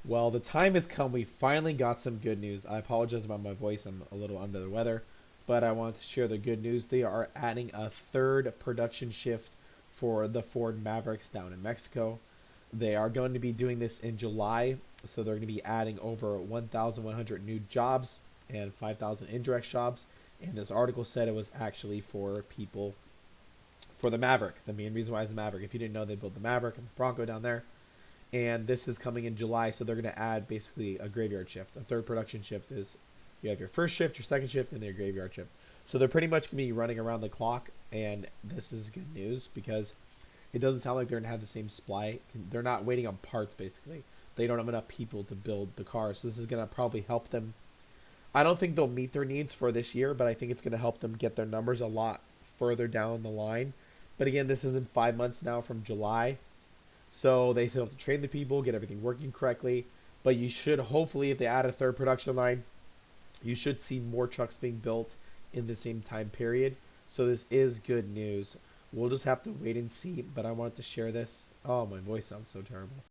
Well, the time has come. We finally got some good news. I apologize about my voice. I'm a little under the weather, but I want to share the good news. They are adding a third production shift for the Ford Mavericks down in Mexico. They are going to be doing this in July, so they're going to be adding over 1,100 new jobs and 5,000 indirect jobs. And this article said it was actually for people for the Maverick. The main reason why is the Maverick. If you didn't know, they built the Maverick and the Bronco down there, and this is coming in July, so they're going to add basically a graveyard shift. A third production shift is you have your first shift, your second shift, and your graveyard shift. So they're pretty much going to be running around the clock, and this is good news because it doesn't sound like they're going to have the same supply. They're not waiting on parts, basically. They don't have enough people to build the car, so this is going to probably help them. I don't think they'll meet their needs for this year, but I think it's going to help them get their numbers a lot further down the line. But again, this is in 5 months now from July, so they still have to train the people, get everything working correctly. But you should hopefully, if they add a third production line, you should see more trucks being built in the same time period. So this is good news. We'll just have to wait and see. But I wanted to share this. Oh, my voice sounds so terrible.